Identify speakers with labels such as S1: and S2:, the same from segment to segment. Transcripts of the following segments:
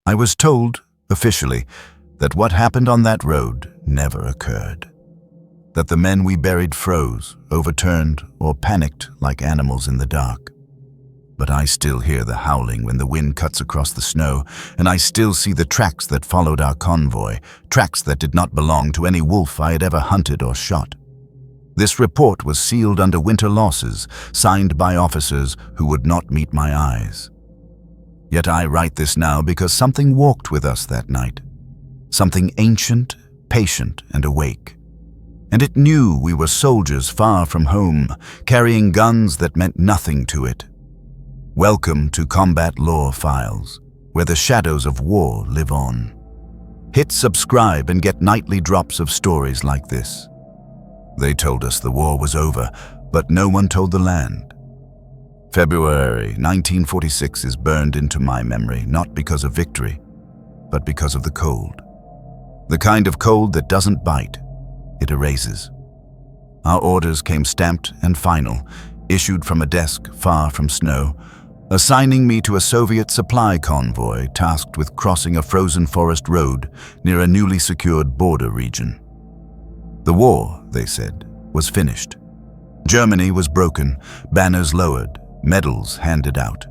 S1: I was told, officially, that what happened on that road never occurred. That the men we buried froze, overturned, or panicked like animals in the dark. But I still hear the howling when the wind cuts across the snow, and I still see the tracks that followed our convoy, tracks that did not belong to any wolf I had ever hunted or shot. This report was sealed under winter losses, signed by officers who would not meet my eyes. Yet I write this now because something walked with us that night. Something ancient, patient, and awake. And it knew we were soldiers far from home, carrying guns that meant nothing to it. Welcome to Combat Lore Files, where the shadows of war live on. Hit subscribe and get nightly drops of stories like this. They told us the war was over, but no one told the land. February 1946 is burned into my memory, not because of victory, but because of the cold. The kind of cold that doesn't bite, it erases. Our orders came stamped and final, issued from a desk far from snow, assigning me to a Soviet supply convoy tasked with crossing a frozen forest road near a newly secured border region. The war, they said, was finished. Germany was broken, banners lowered, medals handed out.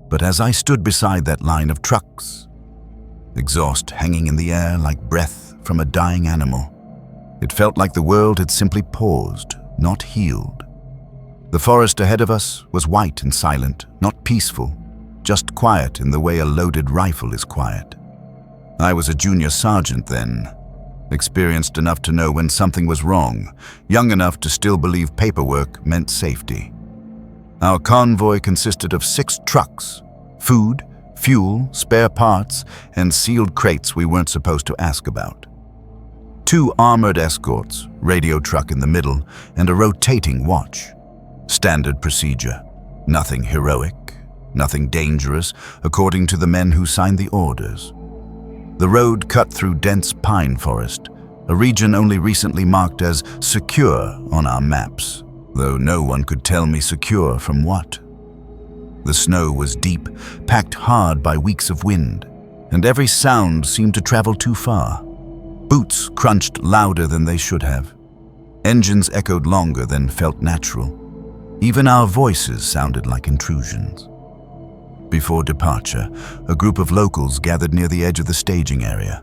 S1: But as I stood beside that line of trucks, exhaust hanging in the air like breath from a dying animal, it felt like the world had simply paused, not healed. The forest ahead of us was white and silent, not peaceful, just quiet in the way a loaded rifle is quiet. I was a junior sergeant then, experienced enough to know when something was wrong, young enough to still believe paperwork meant safety. Our convoy consisted of 6 trucks, food, fuel, spare parts, and sealed crates we weren't supposed to ask about. 2 armored escorts, radio truck in the middle, and a rotating watch. Standard procedure. Nothing heroic, nothing dangerous, according to the men who signed the orders. The road cut through dense pine forest, a region only recently marked as secure on our maps, though no one could tell me secure from what. The snow was deep, packed hard by weeks of wind, and every sound seemed to travel too far. Boots crunched louder than they should have. Engines echoed longer than felt natural. Even our voices sounded like intrusions. Before departure, a group of locals gathered near the edge of the staging area.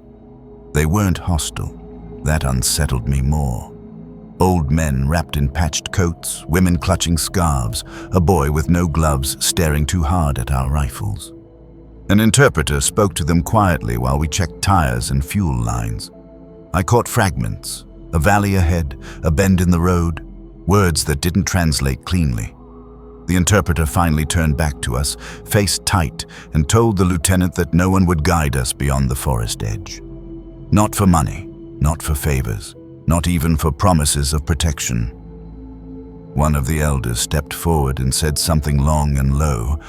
S1: They weren't hostile. That unsettled me more. Old men wrapped in patched coats, women clutching scarves, a boy with no gloves staring too hard at our rifles. An interpreter spoke to them quietly while we checked tires and fuel lines. I caught fragments, a valley ahead, a bend in the road, words that didn't translate cleanly. The interpreter finally turned back to us, face tight, and told the lieutenant that no one would guide us beyond the forest edge. Not for money, not for favors, not even for promises of protection. One of the elders stepped forward and said something long and low,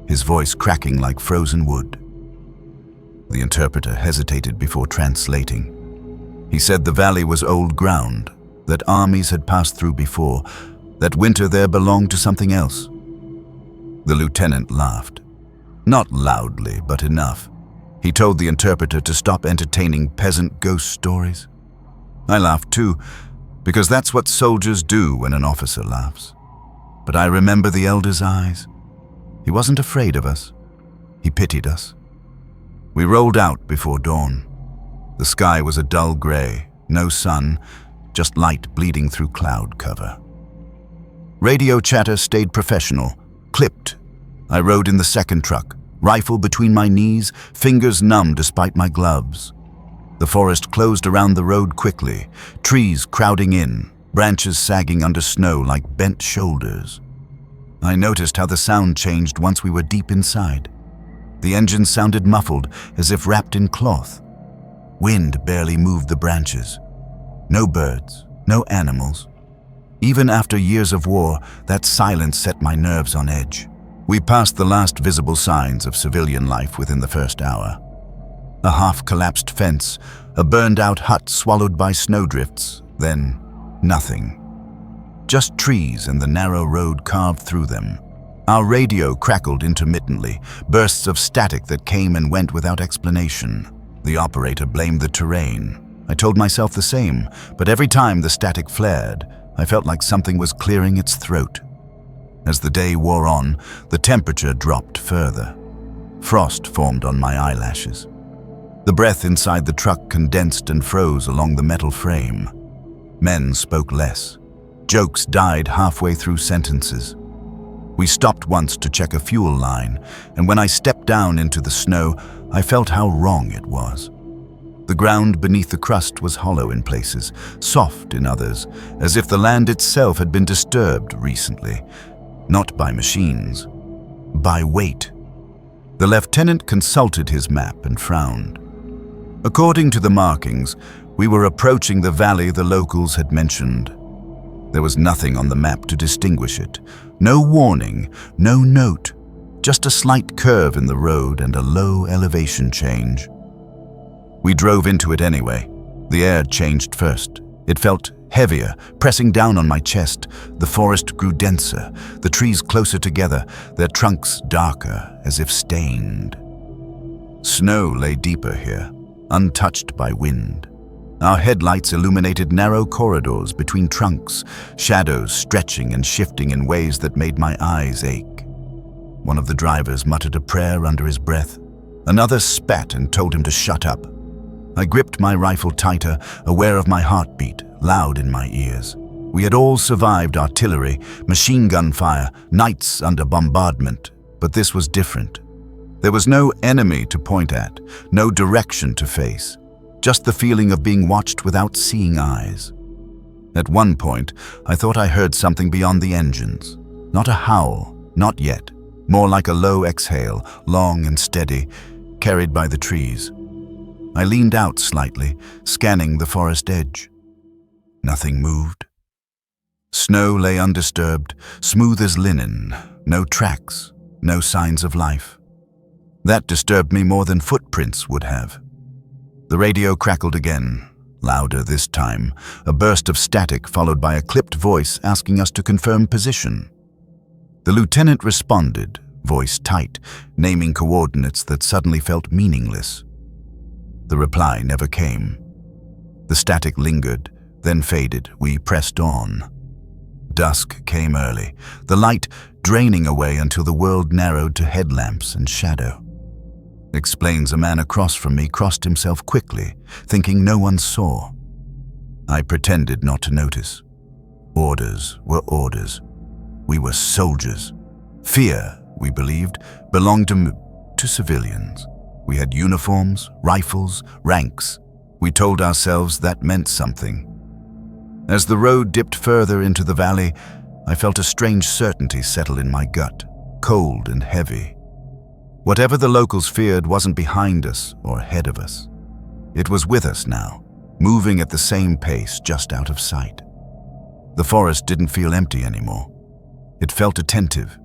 S1: his voice cracking like frozen wood. The interpreter hesitated before translating. He said the valley was old ground, that armies had passed through before, that winter there belonged to something else. The lieutenant laughed. Not loudly, but enough. He told the interpreter to stop entertaining peasant ghost stories. I laughed too, because that's what soldiers do when an officer laughs. But I remember the elder's eyes. He wasn't afraid of us. He pitied us. We rolled out before dawn. The sky was a dull gray, no sun, just light bleeding through cloud cover. Radio chatter stayed professional, clipped. I rode in the second truck, rifle between my knees, fingers numb despite my gloves. The forest closed around the road quickly, trees crowding in, branches sagging under snow like bent shoulders. I noticed how the sound changed once we were deep inside. The engine sounded muffled, as if wrapped in cloth. Wind barely moved the branches. No birds, no animals. Even after years of war, that silence set my nerves on edge. We passed the last visible signs of civilian life within the first hour. A half-collapsed fence, a burned-out hut swallowed by snowdrifts, then nothing. Just trees and the narrow road carved through them. Our radio crackled intermittently, bursts of static that came and went without explanation. The operator blamed the terrain. I told myself the same, but every time the static flared, I felt like something was clearing its throat. As the day wore on, the temperature dropped further. Frost formed on my eyelashes. The breath inside the truck condensed and froze along the metal frame. Men spoke less. Jokes died halfway through sentences. We stopped once to check a fuel line, and when I stepped down into the snow, I felt how wrong it was. The ground beneath the crust was hollow in places, soft in others, as if the land itself had been disturbed recently, not by machines, by weight. The lieutenant consulted his map and frowned. According to the markings, we were approaching the valley the locals had mentioned. There was nothing on the map to distinguish it. No warning, no note, just a slight curve in the road and a low elevation change. We drove into it anyway. The air changed first. It felt heavier, pressing down on my chest. The forest grew denser, the trees closer together, their trunks darker, as if stained. Snow lay deeper here, untouched by wind. Our headlights illuminated narrow corridors between trunks, shadows stretching and shifting in ways that made my eyes ache. One of the drivers muttered a prayer under his breath. Another spat and told him to shut up. I gripped my rifle tighter, aware of my heartbeat, loud in my ears. We had all survived artillery, machine gun fire, nights under bombardment, but this was different. There was no enemy to point at, no direction to face. Just the feeling of being watched without seeing eyes. At one point, I thought I heard something beyond the engines. Not a howl, not yet. More like a low exhale, long and steady, carried by the trees. I leaned out slightly, scanning the forest edge. Nothing moved. Snow lay undisturbed, smooth as linen, no tracks, no signs of life. That disturbed me more than footprints would have. The radio crackled again, louder this time, a burst of static followed by a clipped voice asking us to confirm position. The lieutenant responded, voice tight, naming coordinates that suddenly felt meaningless. The reply never came. The static lingered, then faded. We pressed on. Dusk came early, the light draining away until the world narrowed to headlamps and shadow. Explains a man across from me crossed himself quickly, thinking no one saw. I pretended not to notice. Orders were orders. We were soldiers. Fear, we believed, belonged to civilians. We had uniforms, rifles, ranks. We told ourselves that meant something. As the road dipped further into the valley, I felt a strange certainty settle in my gut, cold and heavy. Whatever the locals feared wasn't behind us or ahead of us. It was with us now, moving at the same pace just out of sight. The forest didn't feel empty anymore. It felt attentive.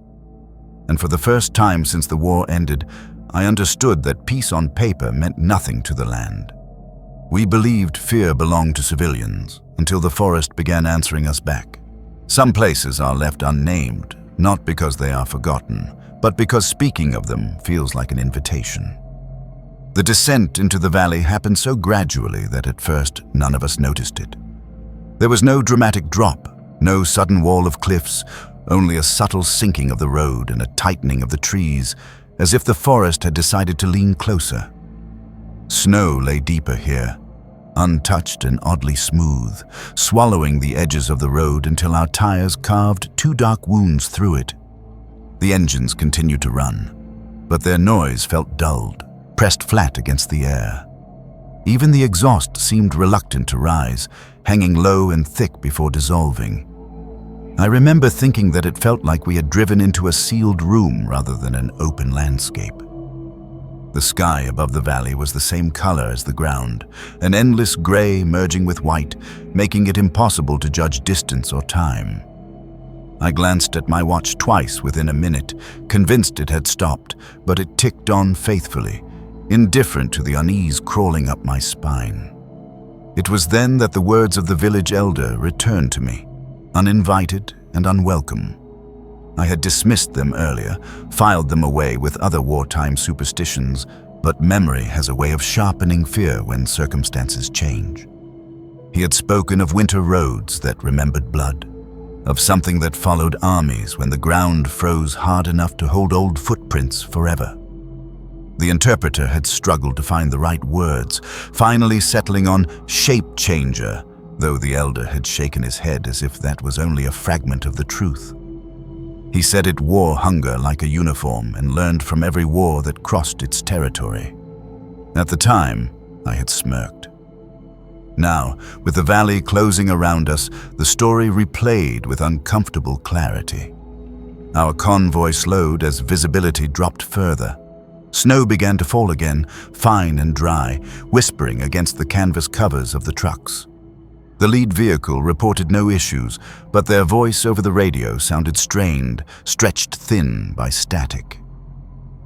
S1: And for the first time since the war ended, I understood that peace on paper meant nothing to the land. We believed fear belonged to civilians until the forest began answering us back. Some places are left unnamed, not because they are forgotten, but because speaking of them feels like an invitation. The descent into the valley happened so gradually that at first none of us noticed it. There was no dramatic drop, no sudden wall of cliffs, only a subtle sinking of the road and a tightening of the trees, as if the forest had decided to lean closer. Snow lay deeper here, untouched and oddly smooth, swallowing the edges of the road until our tires carved two dark wounds through it. The engines continued to run, but their noise felt dulled, pressed flat against the air. Even the exhaust seemed reluctant to rise, hanging low and thick before dissolving. I remember thinking that it felt like we had driven into a sealed room rather than an open landscape. The sky above the valley was the same color as the ground, an endless gray merging with white, making it impossible to judge distance or time. I glanced at my watch twice within a minute, convinced it had stopped, but it ticked on faithfully, indifferent to the unease crawling up my spine. It was then that the words of the village elder returned to me, uninvited and unwelcome. I had dismissed them earlier, filed them away with other wartime superstitions, but memory has a way of sharpening fear when circumstances change. He had spoken of winter roads that remembered blood, of something that followed armies when the ground froze hard enough to hold old footprints forever. The interpreter had struggled to find the right words, finally settling on shape changer, though the elder had shaken his head as if that was only a fragment of the truth. He said it wore hunger like a uniform and learned from every war that crossed its territory. At the time, I had smirked. Now, with the valley closing around us, the story replayed with uncomfortable clarity. Our convoy slowed as visibility dropped further. Snow began to fall again, fine and dry, whispering against the canvas covers of the trucks. The lead vehicle reported no issues, but their voice over the radio sounded strained, stretched thin by static.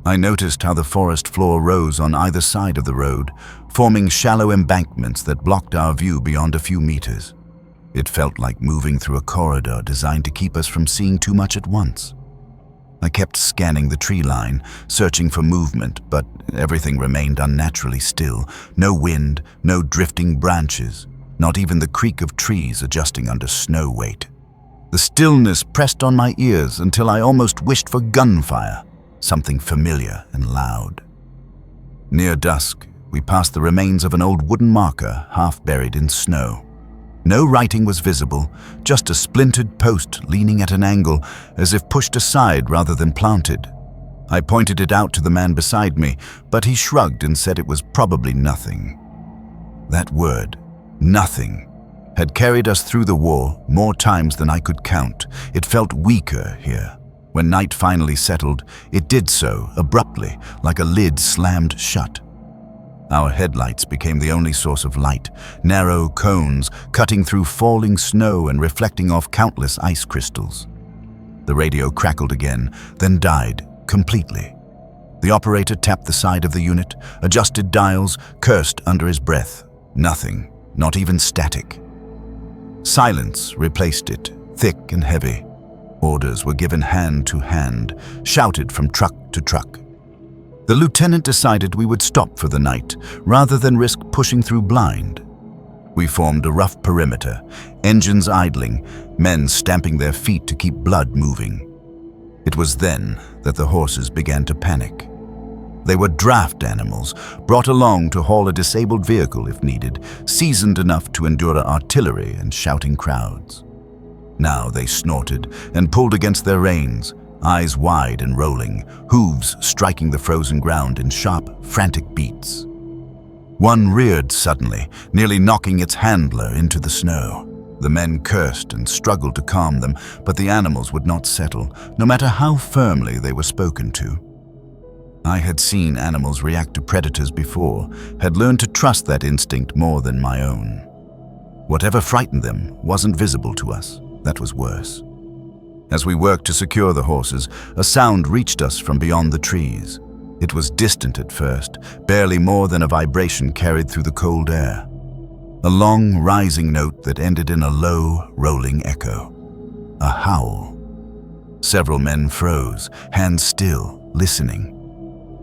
S1: I noticed how the forest floor rose on either side of the road, forming shallow embankments that blocked our view beyond a few meters. It felt like moving through a corridor designed to keep us from seeing too much at once. I kept scanning the tree line, searching for movement, but everything remained unnaturally still. No wind, no drifting branches, not even the creak of trees adjusting under snow weight. The stillness pressed on my ears until I almost wished for gunfire, something familiar and loud. Near dusk, we passed the remains of an old wooden marker half buried in snow. No writing was visible, just a splintered post leaning at an angle, as if pushed aside rather than planted. I pointed it out to the man beside me, but he shrugged and said it was probably nothing. That word, nothing, had carried us through the war more times than I could count. It felt weaker here. When night finally settled, it did so abruptly, like a lid slammed shut. Our headlights became the only source of light, narrow cones cutting through falling snow and reflecting off countless ice crystals. The radio crackled again, then died completely. The operator tapped the side of the unit, adjusted dials, cursed under his breath. Nothing, not even static. Silence replaced it, thick and heavy. Orders were given hand to hand, shouted from truck to truck. The lieutenant decided we would stop for the night, rather than risk pushing through blind. We formed a rough perimeter, engines idling, men stamping their feet to keep blood moving. It was then that the horses began to panic. They were draft animals, brought along to haul a disabled vehicle if needed, seasoned enough to endure artillery and shouting crowds. Now they snorted and pulled against their reins, eyes wide and rolling, hooves striking the frozen ground in sharp, frantic beats. One reared suddenly, nearly knocking its handler into the snow. The men cursed and struggled to calm them, but the animals would not settle, no matter how firmly they were spoken to. I had seen animals react to predators before, had learned to trust that instinct more than my own. Whatever frightened them wasn't visible to us. That was worse. As we worked to secure the horses, a sound reached us from beyond the trees. It was distant at first, barely more than a vibration carried through the cold air. A long, rising note that ended in a low, rolling echo. A howl. Several men froze, hands still, listening.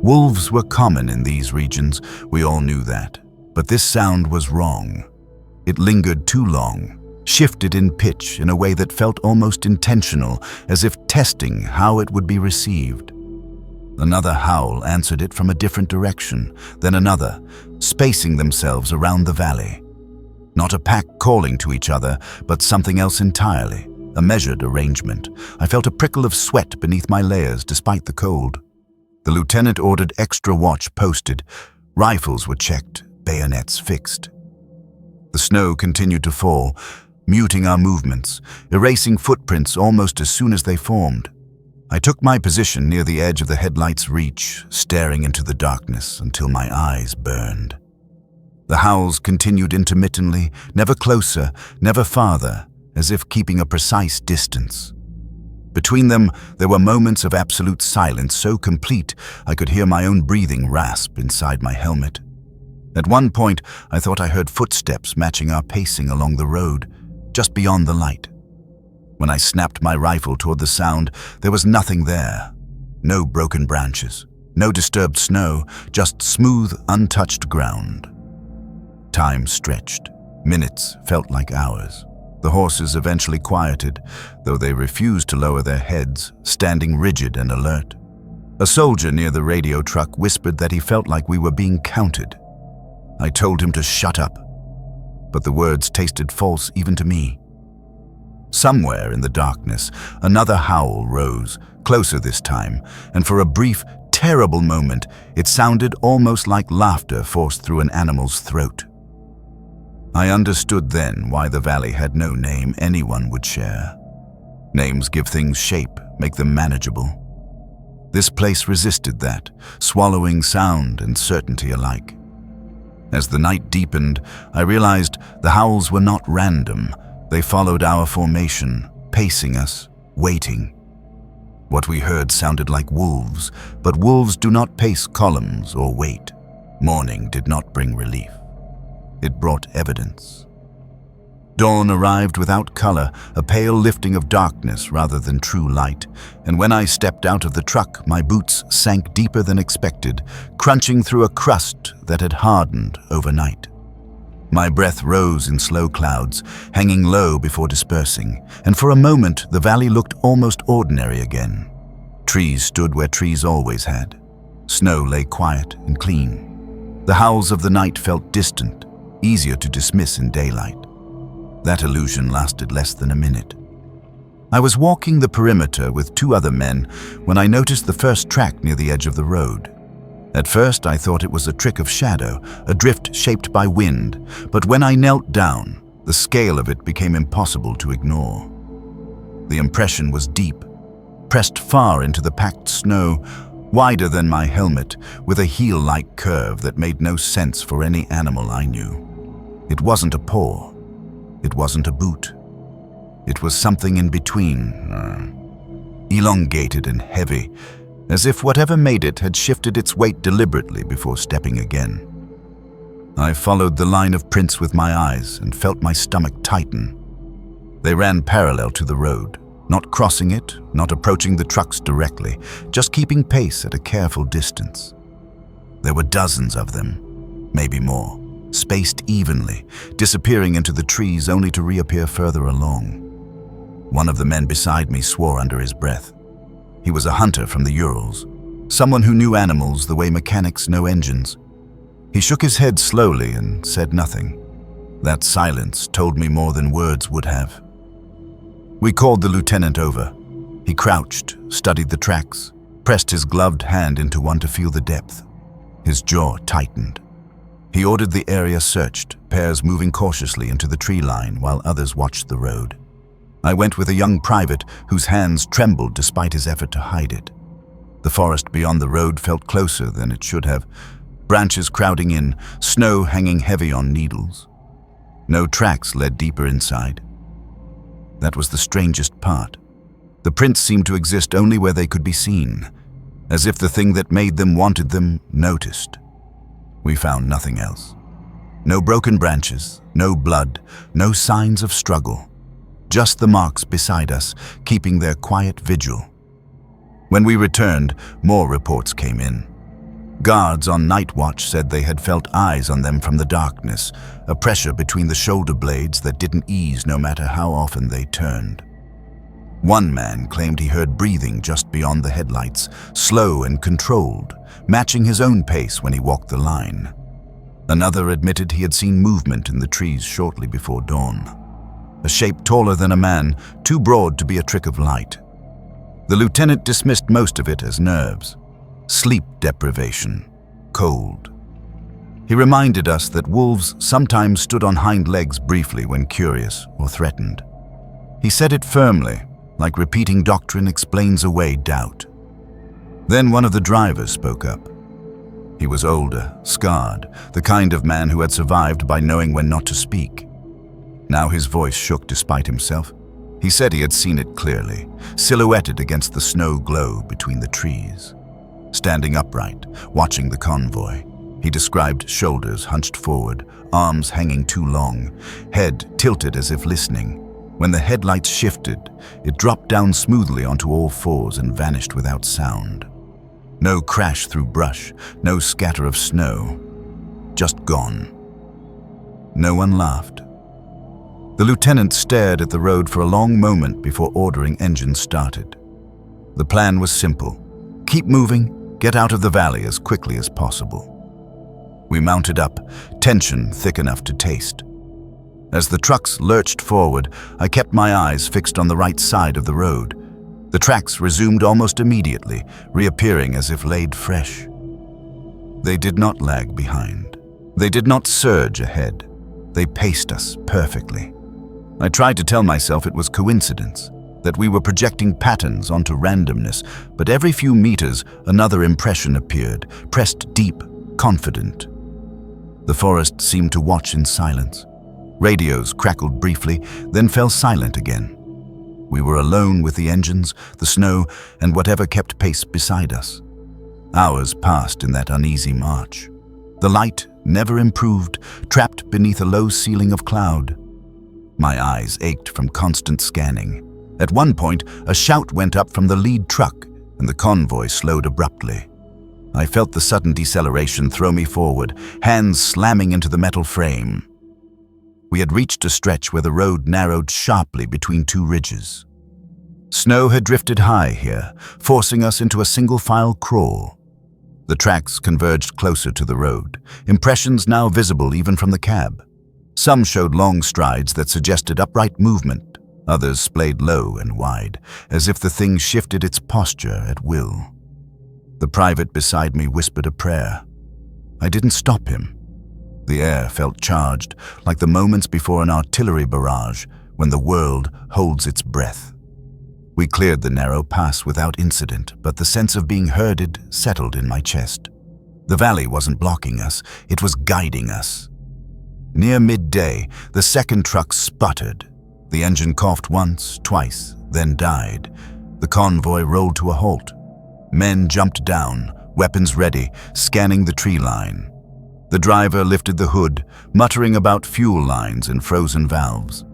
S1: Wolves were common in these regions, we all knew that. But this sound was wrong. It lingered too long, shifted in pitch in a way that felt almost intentional, as if testing how it would be received. Another howl answered it from a different direction, then another, spacing themselves around the valley. Not a pack calling to each other, but something else entirely, a measured arrangement. I felt a prickle of sweat beneath my layers despite the cold. The lieutenant ordered extra watch posted. Rifles were checked, bayonets fixed. The snow continued to fall, muting our movements, erasing footprints almost as soon as they formed. I took my position near the edge of the headlight's reach, staring into the darkness until my eyes burned. The howls continued intermittently, never closer, never farther, as if keeping a precise distance. Between them, there were moments of absolute silence so complete I could hear my own breathing rasp inside my helmet. At one point, I thought I heard footsteps matching our pacing along the road, just beyond the light. When I snapped my rifle toward the sound, there was nothing there. No broken branches, no disturbed snow, just smooth, untouched ground. Time stretched. Minutes felt like hours. The horses eventually quieted, though they refused to lower their heads, standing rigid and alert. A soldier near the radio truck whispered that he felt like we were being counted. I told him to shut up, but the words tasted false even to me. Somewhere in the darkness, another howl rose, closer this time, and for a brief, terrible moment, it sounded almost like laughter forced through an animal's throat. I understood then why the valley had no name anyone would share. Names give things shape, make them manageable. This place resisted that, swallowing sound and certainty alike. As the night deepened, I realized the howls were not random. They followed our formation, pacing us, waiting. What we heard sounded like wolves, but wolves do not pace columns or wait. Morning did not bring relief. It brought evidence. Dawn arrived without color, a pale lifting of darkness rather than true light, and when I stepped out of the truck, my boots sank deeper than expected, crunching through a crust that had hardened overnight. My breath rose in slow clouds, hanging low before dispersing, and for a moment the valley looked almost ordinary again. Trees stood where trees always had. Snow lay quiet and clean. The howls of the night felt distant, easier to dismiss in daylight. That illusion lasted less than a minute. I was walking the perimeter with two other men when I noticed the first track near the edge of the road. At first I thought it was a trick of shadow, a drift shaped by wind, but when I knelt down, the scale of it became impossible to ignore. The impression was deep, pressed far into the packed snow, wider than my helmet, with a heel-like curve that made no sense for any animal I knew. It wasn't a paw. It wasn't a boot. It was something in between, elongated and heavy, as if whatever made it had shifted its weight deliberately before stepping again. I followed the line of prints with my eyes and felt my stomach tighten. They ran parallel to the road, not crossing it, not approaching the trucks directly, just keeping pace at a careful distance. There were dozens of them, maybe more, spaced evenly, disappearing into the trees only to reappear further along. One of the men beside me swore under his breath. He was a hunter from the Urals, someone who knew animals the way mechanics know engines. He shook his head slowly and said nothing. That silence told me more than words would have. We called the lieutenant over. He crouched, studied the tracks, pressed his gloved hand into one to feel the depth. His jaw tightened. He ordered the area searched, pairs moving cautiously into the tree line while others watched the road. I went with a young private whose hands trembled despite his effort to hide it. The forest beyond the road felt closer than it should have, branches crowding in, snow hanging heavy on needles. No tracks led deeper inside. That was the strangest part. The prints seemed to exist only where they could be seen, as if the thing that made them wanted them noticed. We found nothing else. No broken branches, no blood, no signs of struggle. Just the marks beside us, keeping their quiet vigil. When we returned, more reports came in. Guards on night watch said they had felt eyes on them from the darkness, a pressure between the shoulder blades that didn't ease no matter how often they turned. One man claimed he heard breathing just beyond the headlights, slow and controlled, matching his own pace when he walked the line. Another admitted he had seen movement in the trees shortly before dawn. A shape taller than a man, too broad to be a trick of light. The lieutenant dismissed most of it as nerves, sleep deprivation, cold. He reminded us that wolves sometimes stood on hind legs briefly when curious or threatened. He said it firmly, like repeating doctrine explains away doubt. Then one of the drivers spoke up. He was older, scarred, the kind of man who had survived by knowing when not to speak. Now his voice shook despite himself. He said he had seen it clearly, silhouetted against the snow glow between the trees. Standing upright, watching the convoy, he described shoulders hunched forward, arms hanging too long, head tilted as if listening. When the headlights shifted, it dropped down smoothly onto all fours and vanished without sound. No crash through brush, no scatter of snow. Just gone. No one laughed. The lieutenant stared at the road for a long moment before ordering engines started. The plan was simple. Keep moving, get out of the valley as quickly as possible. We mounted up, tension thick enough to taste. As the trucks lurched forward, I kept my eyes fixed on the right side of the road. The tracks resumed almost immediately, reappearing as if laid fresh. They did not lag behind. They did not surge ahead. They paced us perfectly. I tried to tell myself it was coincidence, that we were projecting patterns onto randomness, but every few meters another impression appeared, pressed deep, confident. The forest seemed to watch in silence. Radios crackled briefly, then fell silent again. We were alone with the engines, the snow, and whatever kept pace beside us. Hours passed in that uneasy march. The light never improved, trapped beneath a low ceiling of cloud. My eyes ached from constant scanning. At one point, a shout went up from the lead truck, and the convoy slowed abruptly. I felt the sudden deceleration throw me forward, hands slamming into the metal frame. We had reached a stretch where the road narrowed sharply between two ridges. Snow had drifted high here, forcing us into a single-file crawl. The tracks converged closer to the road, impressions now visible even from the cab. Some showed long strides that suggested upright movement, others splayed low and wide, as if the thing shifted its posture at will. The private beside me whispered a prayer. I didn't stop him. The air felt charged, like the moments before an artillery barrage, when the world holds its breath. We cleared the narrow pass without incident, but the sense of being herded settled in my chest. The valley wasn't blocking us, it was guiding us. Near midday, the second truck sputtered. The engine coughed once, twice, then died. The convoy rolled to a halt. Men jumped down, weapons ready, scanning the tree line. The driver lifted the hood, muttering about fuel lines and frozen valves.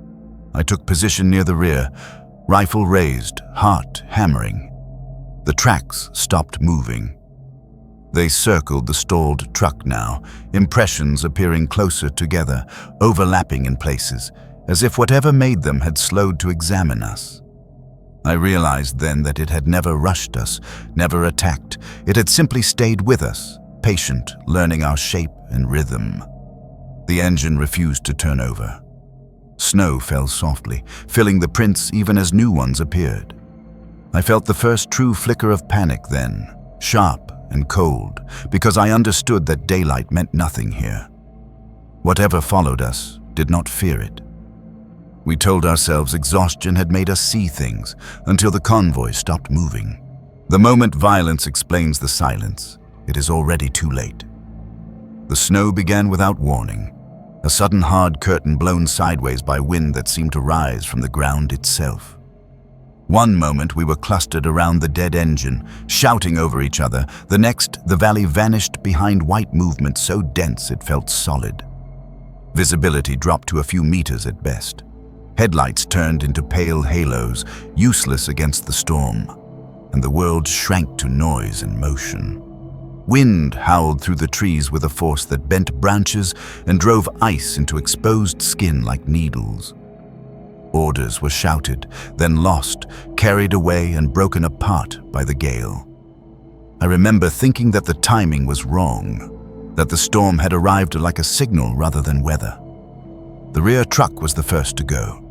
S1: I took position near the rear, rifle raised, heart hammering. The tracks stopped moving. They circled the stalled truck now, impressions appearing closer together, overlapping in places, as if whatever made them had slowed to examine us. I realized then that it had never rushed us, never attacked. It had simply stayed with us, patient, learning our shape and rhythm. The engine refused to turn over. Snow fell softly, filling the prints even as new ones appeared. I felt the first true flicker of panic then, sharp and cold, because I understood that daylight meant nothing here. Whatever followed us did not fear it. We told ourselves exhaustion had made us see things until the convoy stopped moving. The moment violence explains the silence, it is already too late. The snow began without warning, a sudden hard curtain blown sideways by wind that seemed to rise from the ground itself. One moment we were clustered around the dead engine, shouting over each other. The next, the valley vanished behind white movement so dense it felt solid. Visibility dropped to a few meters at best. Headlights turned into pale halos, useless against the storm, and the world shrank to noise and motion. Wind howled through the trees with a force that bent branches and drove ice into exposed skin like needles. Orders were shouted, then lost, carried away and broken apart by the gale. I remember thinking that the timing was wrong, that the storm had arrived like a signal rather than weather. The rear truck was the first to go.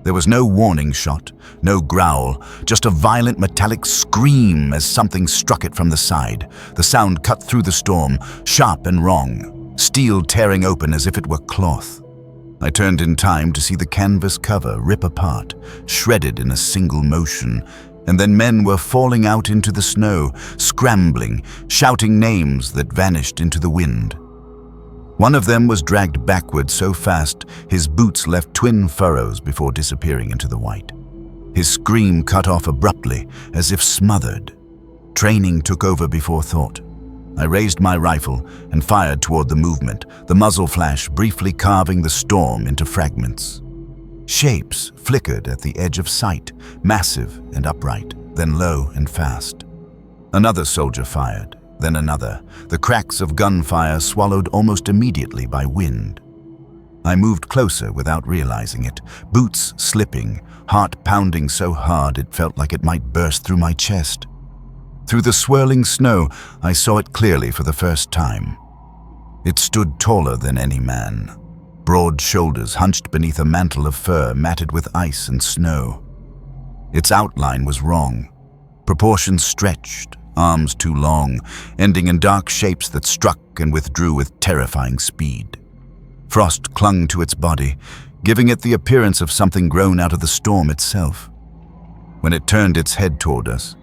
S1: There was no warning shot, no growl, just a violent metallic scream as something struck it from the side. The sound cut through the storm, sharp and wrong, steel tearing open as if it were cloth. I turned in time to see the canvas cover rip apart, shredded in a single motion, and then men were falling out into the snow, scrambling, shouting names that vanished into the wind. One of them was dragged backward so fast his boots left twin furrows before disappearing into the white. His scream cut off abruptly, as if smothered. Training took over before thought. I raised my rifle and fired toward the movement, the muzzle flash briefly carving the storm into fragments. Shapes flickered at the edge of sight, massive and upright, then low and fast. Another soldier fired, then another, the cracks of gunfire swallowed almost immediately by wind. I moved closer without realizing it, boots slipping, heart pounding so hard it felt like it might burst through my chest. Through the swirling snow, I saw it clearly for the first time. It stood taller than any man, broad shoulders hunched beneath a mantle of fur matted with ice and snow. Its outline was wrong, proportions stretched, arms too long, ending in dark shapes that struck and withdrew with terrifying speed. Frost clung to its body, giving it the appearance of something grown out of the storm itself. When it turned its head toward us,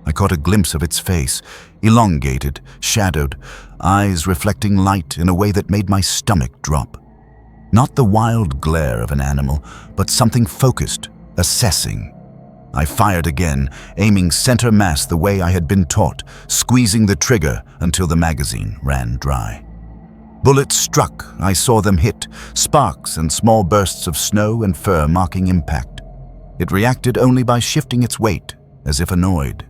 S1: I caught a glimpse of its face, elongated, shadowed, eyes reflecting light in a way that made my stomach drop. Not the wild glare of an animal, but something focused, assessing. I fired again, aiming center mass the way I had been taught, squeezing the trigger until the magazine ran dry. Bullets struck, I saw them hit, sparks and small bursts of snow and fur marking impact. It reacted only by shifting its weight, as if annoyed.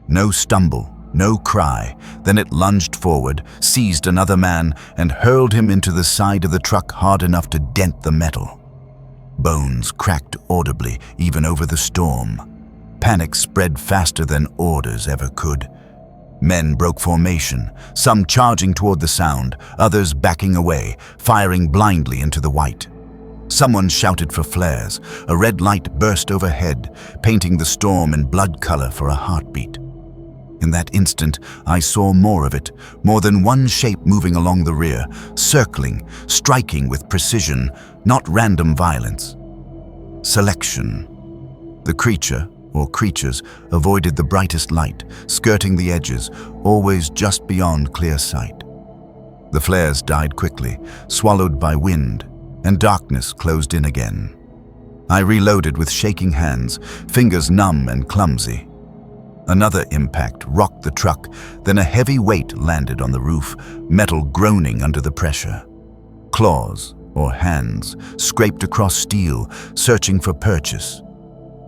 S1: No stumble, no cry. Then it lunged forward, seized another man, and hurled him into the side of the truck hard enough to dent the metal. Bones cracked audibly, even over the storm. Panic spread faster than orders ever could. Men broke formation, some charging toward the sound, others backing away, firing blindly into the white. Someone shouted for flares. A red light burst overhead, painting the storm in blood color for a heartbeat. In that instant, I saw more of it, more than one shape moving along the rear, circling, striking with precision, not random violence. Selection. The creature, or creatures, avoided the brightest light, skirting the edges, always just beyond clear sight. The flares died quickly, swallowed by wind, and darkness closed in again. I reloaded with shaking hands, fingers numb and clumsy. Another impact rocked the truck, then a heavy weight landed on the roof, metal groaning under the pressure. Claws, or hands, scraped across steel, searching for purchase.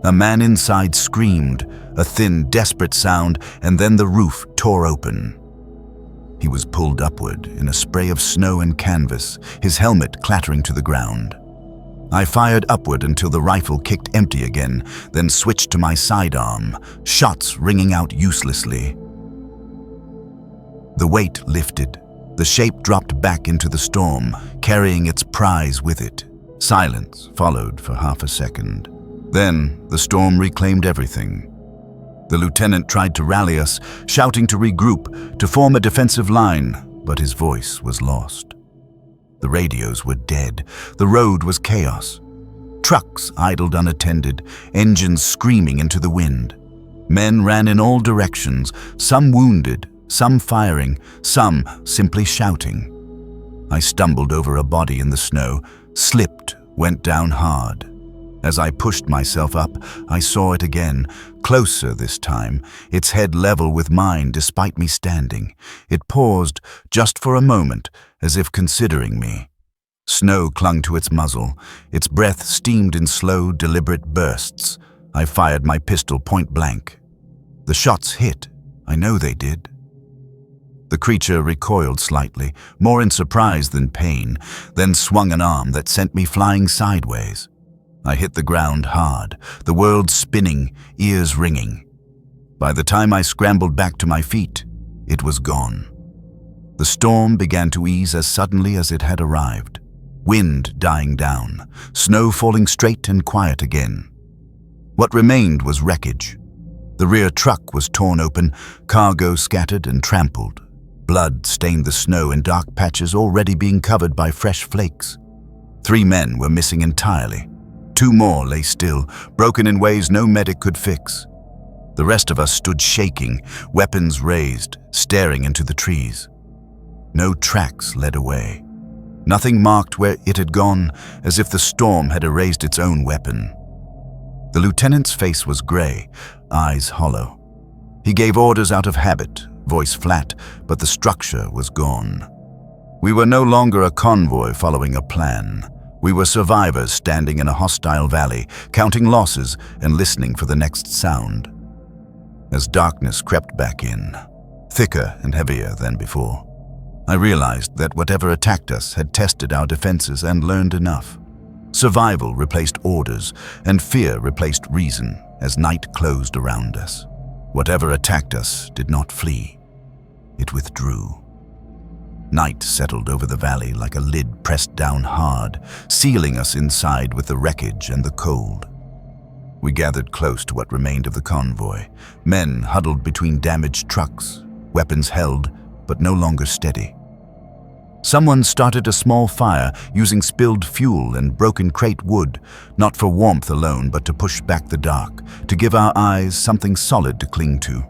S1: A man inside screamed, a thin, desperate sound, and then the roof tore open. He was pulled upward in a spray of snow and canvas, his helmet clattering to the ground. I fired upward until the rifle kicked empty again, then switched to my sidearm, shots ringing out uselessly. The weight lifted. The shape dropped back into the storm, carrying its prize with it. Silence followed for half a second. Then the storm reclaimed everything. The lieutenant tried to rally us, shouting to regroup, to form a defensive line, but his voice was lost. The radios were dead. The road was chaos. Trucks idled unattended, engines screaming into the wind. Men ran in all directions, some wounded, some firing, some simply shouting. I stumbled over a body in the snow, slipped, went down hard. As I pushed myself up, I saw it again, closer this time, its head level with mine despite me standing. It paused just for a moment, as if considering me. Snow clung to its muzzle. Its breath steamed in slow, deliberate bursts. I fired my pistol point blank. The shots hit. I know they did. The creature recoiled slightly, more in surprise than pain, then swung an arm that sent me flying sideways. I hit the ground hard, the world spinning, ears ringing. By the time I scrambled back to my feet, it was gone. The storm began to ease as suddenly as it had arrived. Wind dying down, snow falling straight and quiet again. What remained was wreckage. The rear truck was torn open, cargo scattered and trampled. Blood stained the snow in dark patches already being covered by fresh flakes. 3 men were missing entirely. 2 more lay still, broken in ways no medic could fix. The rest of us stood shaking, weapons raised, staring into the trees. No tracks led away. Nothing marked where it had gone, as if the storm had erased its own weapon. The lieutenant's face was gray, eyes hollow. He gave orders out of habit, voice flat, but the structure was gone. We were no longer a convoy following a plan. We were survivors standing in a hostile valley, counting losses and listening for the next sound. As darkness crept back in, thicker and heavier than before, I realized that whatever attacked us had tested our defenses and learned enough. Survival replaced orders, and fear replaced reason as night closed around us. Whatever attacked us did not flee. It withdrew. Night settled over the valley like a lid pressed down hard, sealing us inside with the wreckage and the cold. We gathered close to what remained of the convoy, men huddled between damaged trucks, weapons held, but no longer steady. Someone started a small fire using spilled fuel and broken crate wood, not for warmth alone, but to push back the dark, to give our eyes something solid to cling to.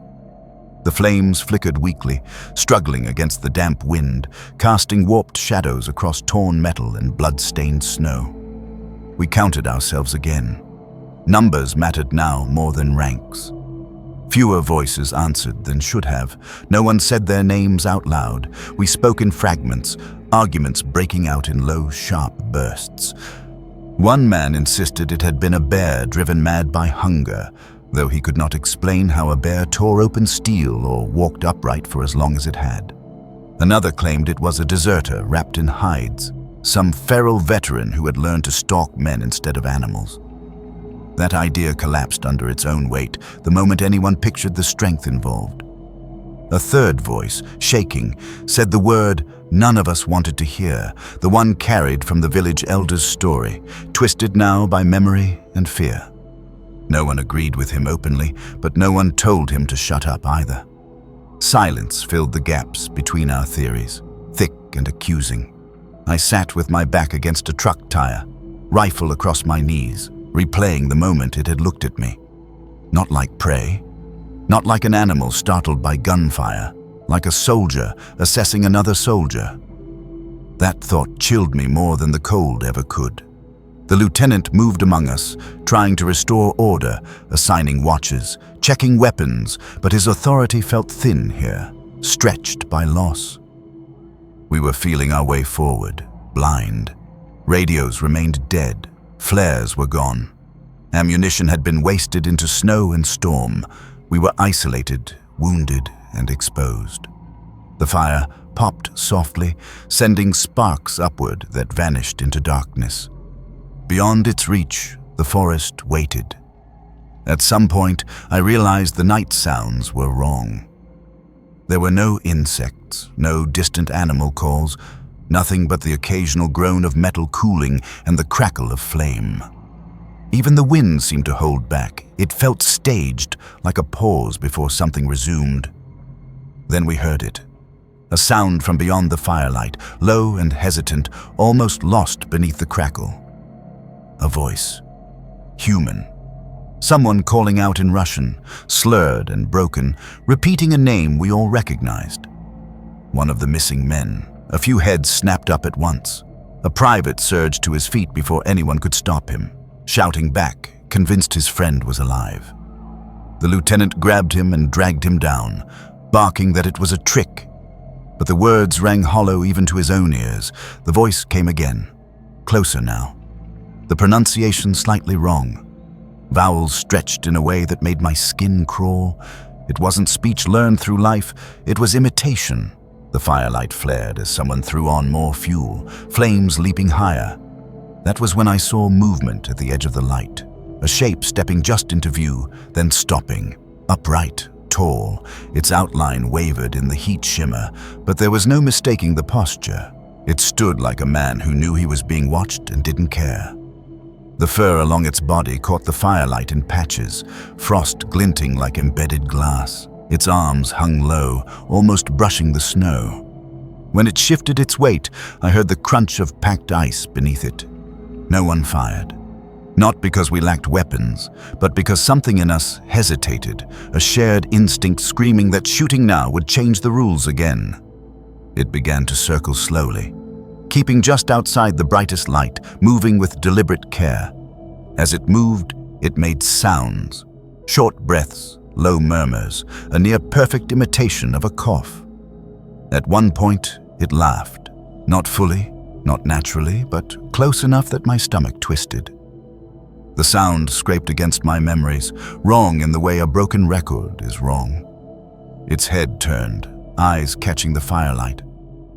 S1: The flames flickered weakly, struggling against the damp wind, casting warped shadows across torn metal and blood-stained snow. We counted ourselves again. Numbers mattered now more than ranks. Fewer voices answered than should have. No one said their names out loud. We spoke in fragments, arguments breaking out in low, sharp bursts. One man insisted it had been a bear driven mad by hunger, though he could not explain how a bear tore open steel or walked upright for as long as it had. Another claimed it was a deserter wrapped in hides, some feral veteran who had learned to stalk men instead of animals. That idea collapsed under its own weight the moment anyone pictured the strength involved. A third voice, shaking, said the word none of us wanted to hear, the one carried from the village elder's story, twisted now by memory and fear. No one agreed with him openly, but no one told him to shut up either. Silence filled the gaps between our theories, thick and accusing. I sat with my back against a truck tire, rifle across my knees, replaying the moment it had looked at me. Not like prey, not like an animal startled by gunfire, like a soldier assessing another soldier. That thought chilled me more than the cold ever could. The lieutenant moved among us, trying to restore order, assigning watches, checking weapons, but his authority felt thin here, stretched by loss. We were feeling our way forward, blind. Radios remained dead. Flares were gone. Ammunition had been wasted into snow and storm. We were isolated, wounded, and exposed. The fire popped softly, sending sparks upward that vanished into darkness. Beyond its reach, the forest waited. At some point, I realized the night sounds were wrong. There were no insects, no distant animal calls, nothing but the occasional groan of metal cooling and the crackle of flame. Even the wind seemed to hold back. It felt staged, like a pause before something resumed. Then we heard it. A sound from beyond the firelight, low and hesitant, almost lost beneath the crackle. A voice. Human. Someone calling out in Russian, slurred and broken, repeating a name we all recognized. One of the missing men. A few heads snapped up at once. A private surged to his feet before anyone could stop him, shouting back, convinced his friend was alive. The lieutenant grabbed him and dragged him down, barking that it was a trick. But the words rang hollow even to his own ears. The voice came again, closer now. The pronunciation slightly wrong. Vowels stretched in a way that made my skin crawl. It wasn't speech learned through life, it was imitation. The firelight flared as someone threw on more fuel, flames leaping higher. That was when I saw movement at the edge of the light, a shape stepping just into view, then stopping, upright, tall. Its outline wavered in the heat shimmer, but there was no mistaking the posture. It stood like a man who knew he was being watched and didn't care. The fur along its body caught the firelight in patches, frost glinting like embedded glass. Its arms hung low, almost brushing the snow. When it shifted its weight, I heard the crunch of packed ice beneath it. No one fired. Not because we lacked weapons, but because something in us hesitated, a shared instinct screaming that shooting now would change the rules again. It began to circle slowly, keeping just outside the brightest light, moving with deliberate care. As it moved, it made sounds, short breaths, low murmurs, a near-perfect imitation of a cough. At one point, it laughed, not fully, Not naturally, but close enough that my stomach twisted. The sound scraped against my memories, wrong in the way a broken record is wrong. Its head turned, eyes catching the firelight.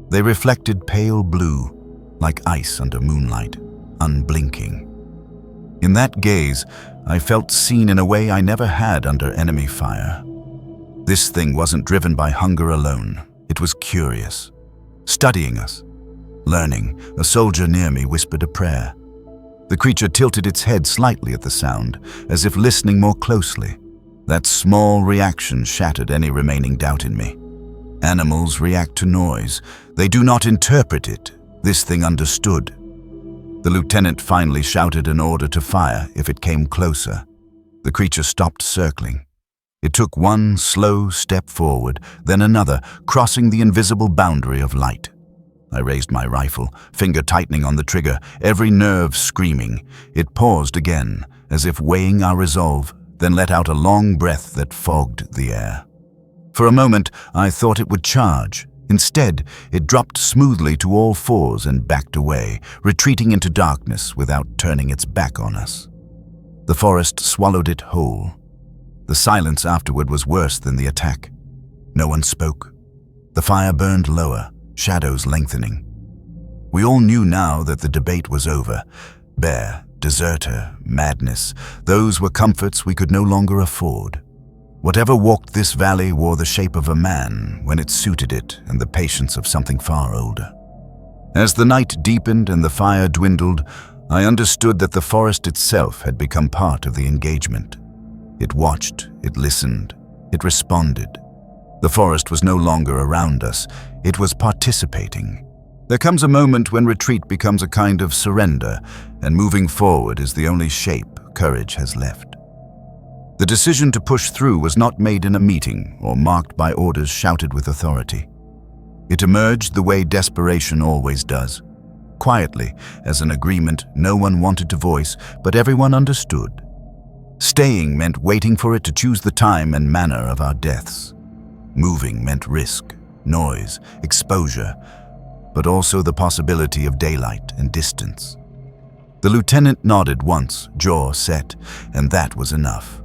S1: They reflected pale blue, like ice under moonlight, unblinking. In that gaze, I felt seen in a way I never had under enemy fire. This thing wasn't driven by hunger alone. It was curious, studying us. Learning, a soldier near me whispered a prayer. The creature tilted its head slightly at the sound, as if listening more closely. That small reaction shattered any remaining doubt in me. Animals react to noise. They do not interpret it. This thing understood. The lieutenant finally shouted an order to fire if it came closer. The creature stopped circling. It took one slow step forward, then another, crossing the invisible boundary of light. I raised my rifle, finger tightening on the trigger, every nerve screaming. It paused again, as if weighing our resolve, then let out a long breath that fogged the air. For a moment, I thought it would charge. Instead, it dropped smoothly to all fours and backed away, retreating into darkness without turning its back on us. The forest swallowed it whole. The silence afterward was worse than the attack. No one spoke. The fire burned lower, shadows lengthening. We all knew now that the debate was over. Bear, deserter, madness, those were comforts we could no longer afford. Whatever walked this valley wore the shape of a man when it suited it and the patience of something far older. As the night deepened and the fire dwindled, I understood that the forest itself had become part of the engagement. It watched, it listened, it responded. The forest was no longer around us, it was participating. There comes a moment when retreat becomes a kind of surrender, and moving forward is the only shape courage has left. The decision to push through was not made in a meeting or marked by orders shouted with authority. It emerged the way desperation always does. Quietly, as an agreement no one wanted to voice, but everyone understood. Staying meant waiting for it to choose the time and manner of our deaths. Moving meant risk, noise, exposure, but also the possibility of daylight and distance. The lieutenant nodded once, jaw set, and that was enough.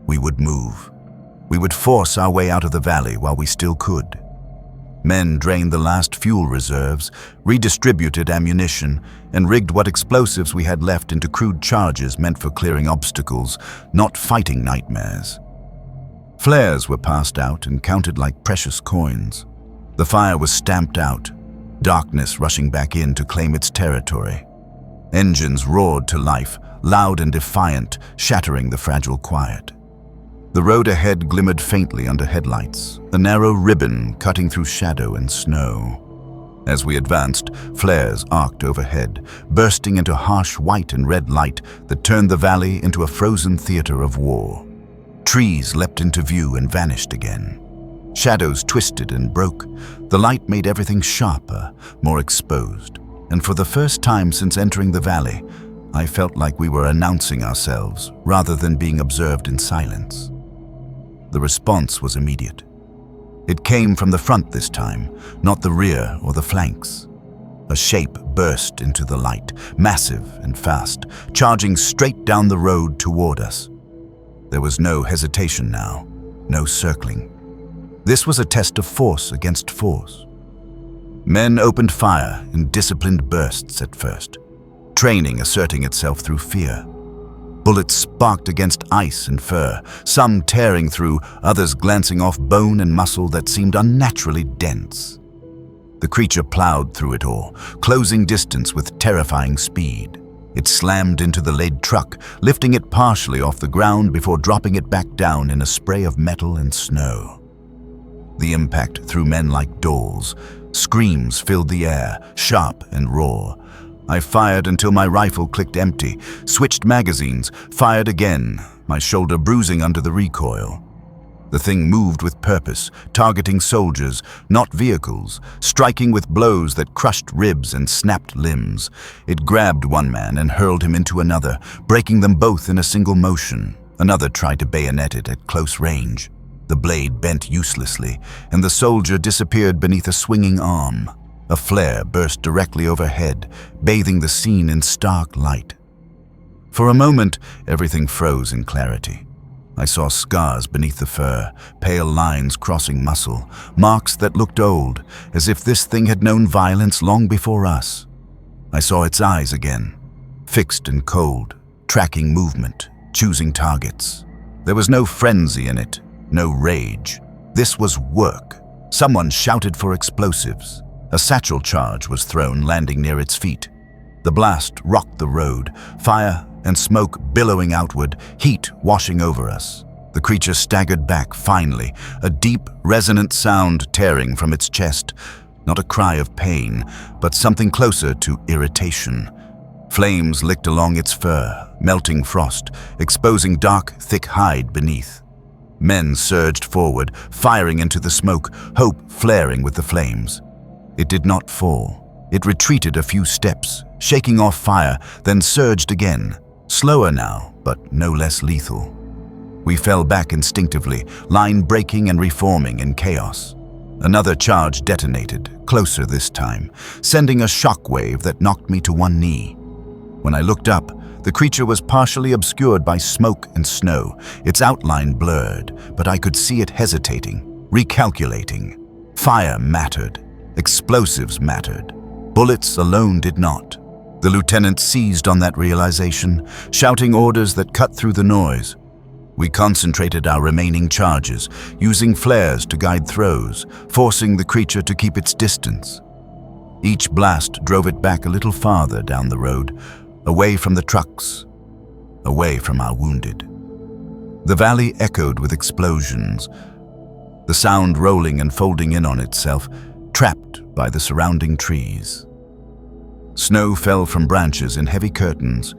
S1: We would move. We would force our way out of the valley while we still could. Men drained the last fuel reserves, redistributed ammunition, and rigged what explosives we had left into crude charges meant for clearing obstacles, not fighting nightmares. Flares were passed out and counted like precious coins. The fire was stamped out, darkness rushing back in to claim its territory. Engines roared to life, loud and defiant, shattering the fragile quiet. The road ahead glimmered faintly under headlights, a narrow ribbon cutting through shadow and snow. As we advanced, flares arced overhead, bursting into harsh white and red light that turned the valley into a frozen theater of war. Trees leapt into view and vanished again. Shadows twisted and broke. The light made everything sharper, more exposed. And for the first time since entering the valley, I felt like we were announcing ourselves rather than being observed in silence. The response was immediate. It came from the front this time, not the rear or the flanks. A shape burst into the light, massive and fast, charging straight down the road toward us. There was no hesitation now, no circling. This was a test of force against force. Men opened fire in disciplined bursts at first, training asserting itself through fear. Bullets sparked against ice and fur, some tearing through, others glancing off bone and muscle that seemed unnaturally dense. The creature plowed through it all, closing distance with terrifying speed. It slammed into the lead truck, lifting it partially off the ground before dropping it back down in a spray of metal and snow. The impact threw men like dolls. Screams filled the air, sharp and raw. I fired until my rifle clicked empty, switched magazines, fired again, my shoulder bruising under the recoil. The thing moved with purpose, targeting soldiers, not vehicles, striking with blows that crushed ribs and snapped limbs. It grabbed one man and hurled him into another, breaking them both in a single motion. Another tried to bayonet it at close range. The blade bent uselessly, and the soldier disappeared beneath a swinging arm. A flare burst directly overhead, bathing the scene in stark light. For a moment, everything froze in clarity. I saw scars beneath the fur, pale lines crossing muscle, marks that looked old, as if this thing had known violence long before us. I saw its eyes again, fixed and cold, tracking movement, choosing targets. There was no frenzy in it, no rage. This was work. Someone shouted for explosives. A satchel charge was thrown, landing near its feet. The blast rocked the road, fire and smoke billowing outward, heat washing over us. The creature staggered back finally, a deep, resonant sound tearing from its chest. Not a cry of pain, but something closer to irritation. Flames licked along its fur, melting frost, exposing dark, thick hide beneath. Men surged forward, firing into the smoke, hope flaring with the flames. It did not fall. It retreated a few steps, shaking off fire, then surged again, slower now, but no less lethal. We fell back instinctively, line breaking and reforming in chaos. Another charge detonated, closer this time, sending a shockwave that knocked me to one knee. When I looked up, the creature was partially obscured by smoke and snow, its outline blurred, but I could see it hesitating, recalculating. Fire mattered. Explosives mattered. Bullets alone did not. The lieutenant seized on that realization, shouting orders that cut through the noise. We concentrated our remaining charges, using flares to guide throws, forcing the creature to keep its distance. Each blast drove it back a little farther down the road, away from the trucks, away from our wounded. The valley echoed with explosions, the sound rolling and folding in on itself, trapped by the surrounding trees. Snow fell from branches in heavy curtains.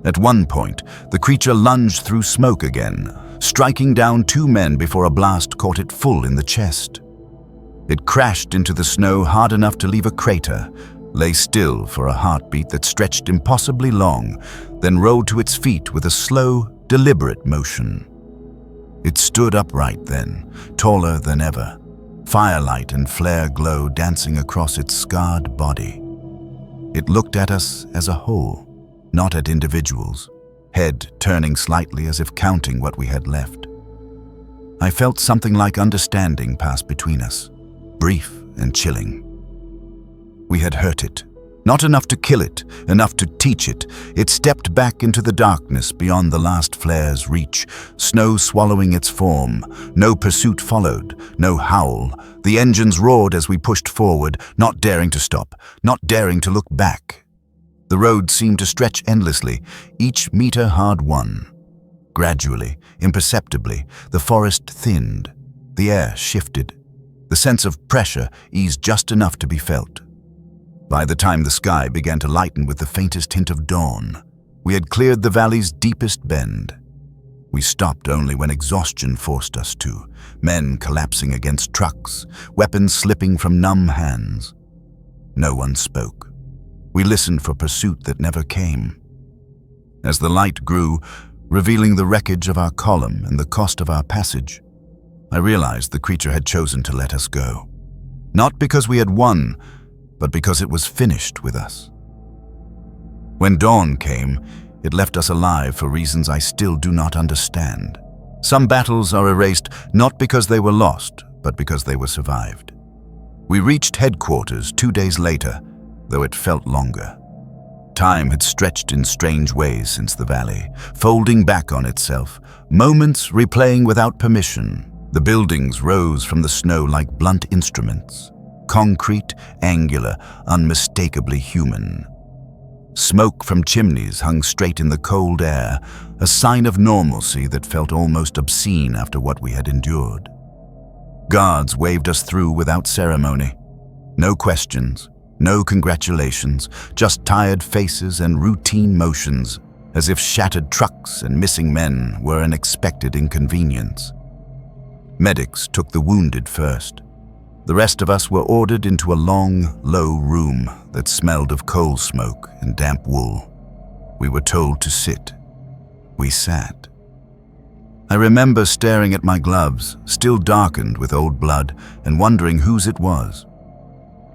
S1: At one point, the creature lunged through smoke again, striking down 2 men before a blast caught it full in the chest. It crashed into the snow hard enough to leave a crater, lay still for a heartbeat that stretched impossibly long, then rolled to its feet with a slow, deliberate motion. It stood upright then, taller than ever, firelight and flare glow dancing across its scarred body. It looked at us as a whole, not at individuals, head turning slightly as if counting what we had left. I felt something like understanding pass between us, brief and chilling. We had hurt it. Not enough to kill it, enough to teach it. It stepped back into the darkness beyond the last flare's reach, snow swallowing its form. No pursuit followed, no howl. The engines roared as we pushed forward, not daring to stop, not daring to look back. The road seemed to stretch endlessly, each meter hard won. Gradually, imperceptibly, the forest thinned. The air shifted. The sense of pressure eased just enough to be felt. By the time the sky began to lighten with the faintest hint of dawn, we had cleared the valley's deepest bend. We stopped only when exhaustion forced us to, men collapsing against trucks, weapons slipping from numb hands. No one spoke. We listened for pursuit that never came. As the light grew, revealing the wreckage of our column and the cost of our passage, I realized the creature had chosen to let us go. Not because we had won, but because it was finished with us. When dawn came, it left us alive for reasons I still do not understand. Some battles are erased not because they were lost, but because they were survived. We reached headquarters 2 days later, though it felt longer. Time had stretched in strange ways since the valley, folding back on itself, moments replaying without permission. The buildings rose from the snow like blunt instruments. Concrete, angular, unmistakably human. Smoke from chimneys hung straight in the cold air, a sign of normalcy that felt almost obscene after what we had endured. Guards waved us through without ceremony. No questions, no congratulations, just tired faces and routine motions, as if shattered trucks and missing men were an expected inconvenience. Medics took the wounded first. The rest of us were ordered into a long, low room that smelled of coal smoke and damp wool. We were told to sit. We sat. I remember staring at my gloves, still darkened with old blood, and wondering whose it was.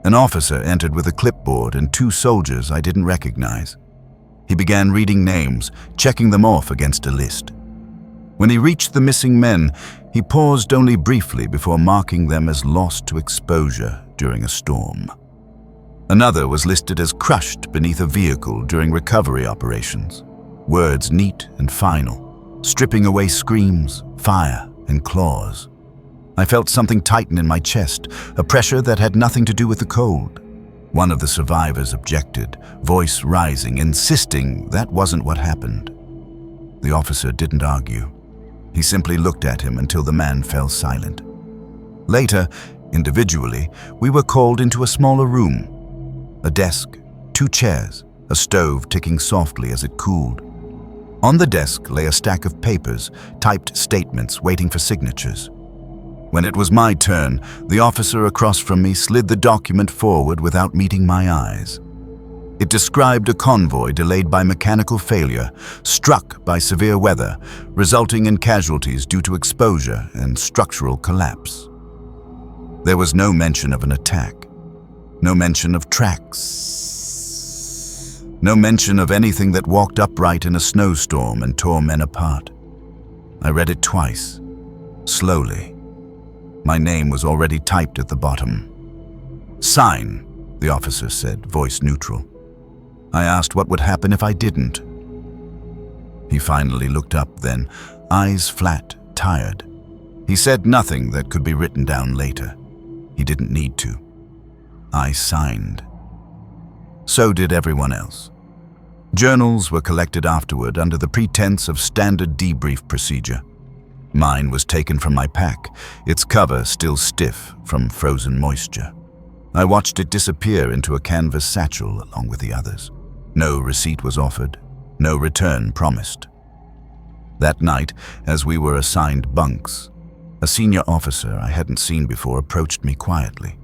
S1: An officer entered with a clipboard and 2 soldiers I didn't recognize. He began reading names, checking them off against a list. When he reached the missing men, he paused only briefly before marking them as lost to exposure during a storm. Another was listed as crushed beneath a vehicle during recovery operations. Words neat and final, stripping away screams, fire, and claws. I felt something tighten in my chest, a pressure that had nothing to do with the cold. One of the survivors objected, voice rising, insisting that wasn't what happened. The officer didn't argue. He simply looked at him until the man fell silent. Later, individually, we were called into a smaller room. A desk, 2 chairs, a stove ticking softly as it cooled. On the desk lay a stack of papers, typed statements waiting for signatures. When it was my turn, the officer across from me slid the document forward without meeting my eyes. It described a convoy delayed by mechanical failure, struck by severe weather, resulting in casualties due to exposure and structural collapse. There was no mention of an attack, no mention of tracks, no mention of anything that walked upright in a snowstorm and tore men apart. I read it twice, slowly. My name was already typed at the bottom. "Sign," the officer said, voice neutral. I asked what would happen if I didn't. He finally looked up then, eyes flat, tired. He said nothing that could be written down later. He didn't need to. I signed. So did everyone else. Journals were collected afterward under the pretense of standard debrief procedure. Mine was taken from my pack, its cover still stiff from frozen moisture. I watched it disappear into a canvas satchel along with the others. No receipt was offered, no return promised. That night, as we were assigned bunks, a senior officer I hadn't seen before approached me quietly.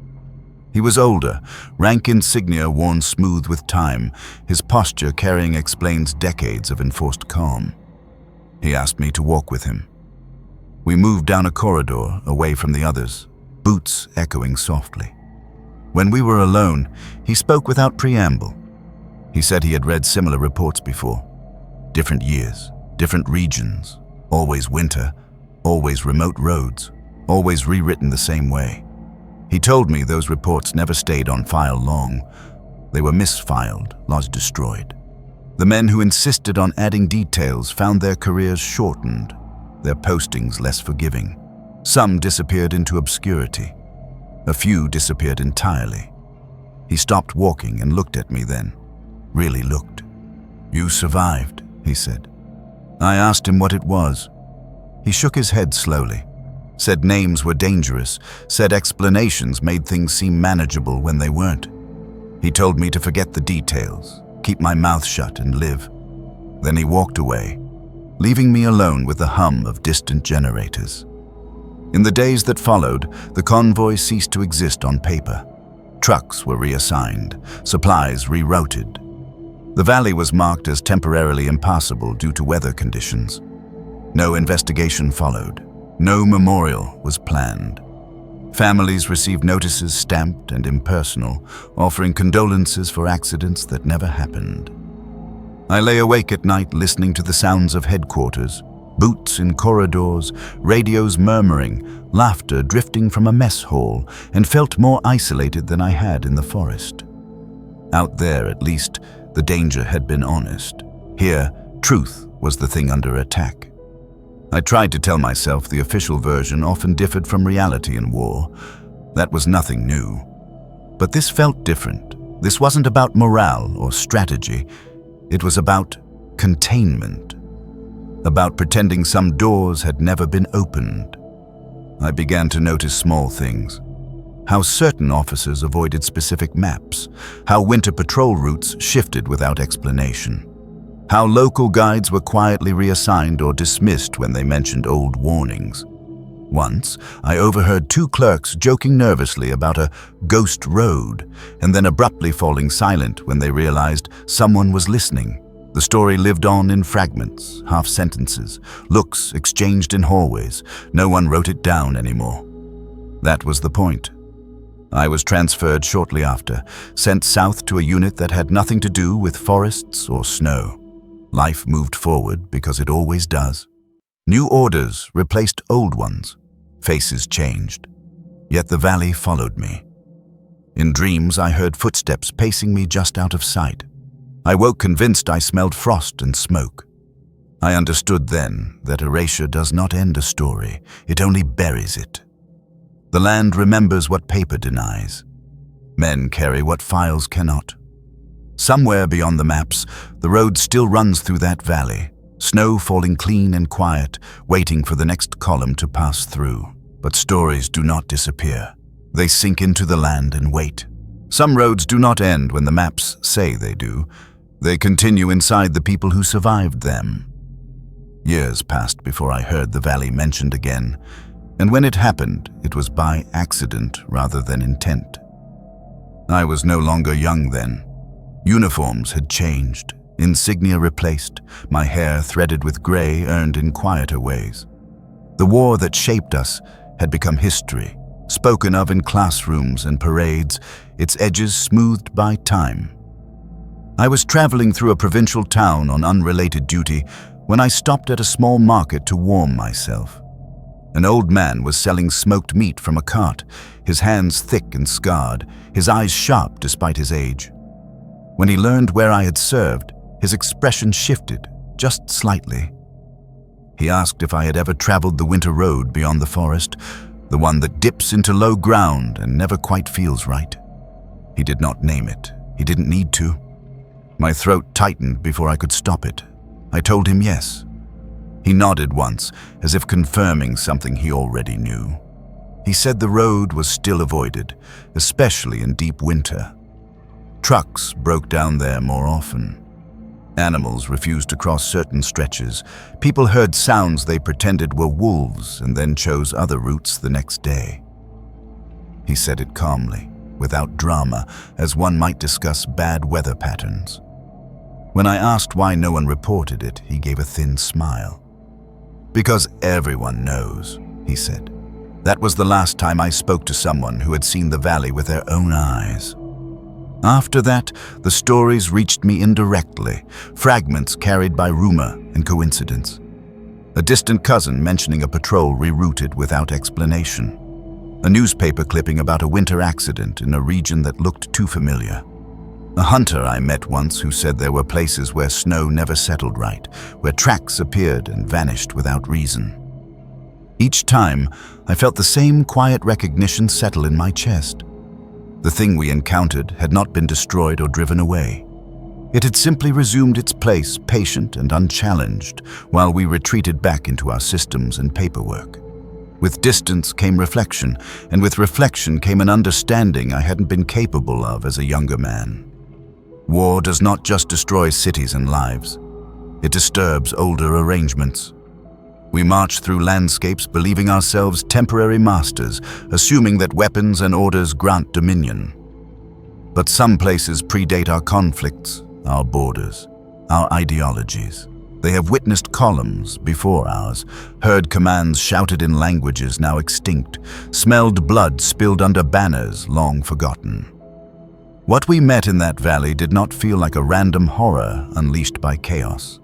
S1: He was older, rank insignia worn smooth with time, his posture carrying explains decades of enforced calm. He asked me to walk with him. We moved down a corridor, away from the others, boots echoing softly. When we were alone, he spoke without preamble. He said he had read similar reports before. Different years, different regions, always winter, always remote roads, always rewritten the same way. He told me those reports never stayed on file long. They were misfiled, lost, destroyed. The men who insisted on adding details found their careers shortened, their postings less forgiving. Some disappeared into obscurity. A few disappeared entirely. He stopped walking and looked at me then. Really looked. "You survived," he said. I asked him what it was. He shook his head slowly, said names were dangerous, said explanations made things seem manageable when they weren't. He told me to forget the details, keep my mouth shut and live. Then he walked away, leaving me alone with the hum of distant generators. In the days that followed, the convoy ceased to exist on paper. Trucks were reassigned, supplies rerouted. The valley was marked as temporarily impassable due to weather conditions. No investigation followed. No memorial was planned. Families received notices stamped and impersonal, offering condolences for accidents that never happened. I lay awake at night listening to the sounds of headquarters, boots in corridors, radios murmuring, laughter drifting from a mess hall, and felt more isolated than I had in the forest. Out there, at least, the danger had been honest. Here, truth was the thing under attack. I tried to tell myself the official version often differed from reality in war. That was nothing new. But this felt different. This wasn't about morale or strategy. It was about containment. About pretending some doors had never been opened. I began to notice small things. How certain officers avoided specific maps. How winter patrol routes shifted without explanation. How local guides were quietly reassigned or dismissed when they mentioned old warnings. Once, I overheard 2 clerks joking nervously about a ghost road, and then abruptly falling silent when they realized someone was listening. The story lived on in fragments, half sentences, looks exchanged in hallways. No one wrote it down anymore. That was the point. I was transferred shortly after, sent south to a unit that had nothing to do with forests or snow. Life moved forward because it always does. New orders replaced old ones. Faces changed. Yet the valley followed me. In dreams, I heard footsteps pacing me just out of sight. I woke convinced I smelled frost and smoke. I understood then that erasure does not end a story, it only buries it. The land remembers what paper denies. Men carry what files cannot. Somewhere beyond the maps, the road still runs through that valley, snow falling clean and quiet, waiting for the next column to pass through. But stories do not disappear. They sink into the land and wait. Some roads do not end when the maps say they do. They continue inside the people who survived them. Years passed before I heard the valley mentioned again, and when it happened, it was by accident rather than intent. I was no longer young then. Uniforms had changed, insignia replaced, my hair threaded with gray earned in quieter ways. The war that shaped us had become history, spoken of in classrooms and parades, its edges smoothed by time. I was traveling through a provincial town on unrelated duty when I stopped at a small market to warm myself. An old man was selling smoked meat from a cart, his hands thick and scarred, his eyes sharp despite his age. When he learned where I had served, his expression shifted, just slightly. He asked if I had ever traveled the winter road beyond the forest, the one that dips into low ground and never quite feels right. He did not name it. He didn't need to. My throat tightened before I could stop it. I told him yes. He nodded once, as if confirming something he already knew. He said the road was still avoided, especially in deep winter. Trucks broke down there more often. Animals refused to cross certain stretches. People heard sounds they pretended were wolves and then chose other routes the next day. He said it calmly, without drama, as one might discuss bad weather patterns. When I asked why no one reported it, he gave a thin smile. "Because everyone knows," he said. That was the last time I spoke to someone who had seen the valley with their own eyes. After that, the stories reached me indirectly, fragments carried by rumor and coincidence. A distant cousin mentioning a patrol rerouted without explanation. A newspaper clipping about a winter accident in a region that looked too familiar. A hunter I met once who said there were places where snow never settled right, where tracks appeared and vanished without reason. Each time, I felt the same quiet recognition settle in my chest. The thing we encountered had not been destroyed or driven away. It had simply resumed its place, patient and unchallenged, while we retreated back into our systems and paperwork. With distance came reflection, and with reflection came an understanding I hadn't been capable of as a younger man. War does not just destroy cities and lives. It disturbs older arrangements. We march through landscapes believing ourselves temporary masters, assuming that weapons and orders grant dominion. But some places predate our conflicts, our borders, our ideologies. They have witnessed columns before ours, heard commands shouted in languages now extinct, smelled blood spilled under banners long forgotten. What we met in that valley did not feel like a random horror unleashed by chaos.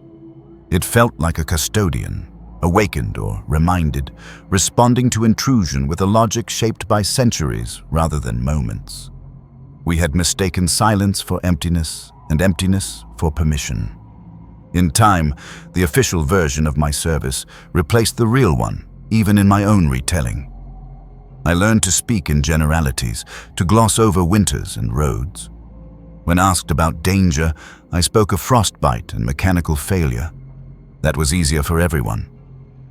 S1: It felt like a custodian, awakened or reminded, responding to intrusion with a logic shaped by centuries rather than moments. We had mistaken silence for emptiness and emptiness for permission. In time, the official version of my service replaced the real one, even in my own retelling. I learned to speak in generalities, to gloss over winters and roads. When asked about danger, I spoke of frostbite and mechanical failure. That was easier for everyone.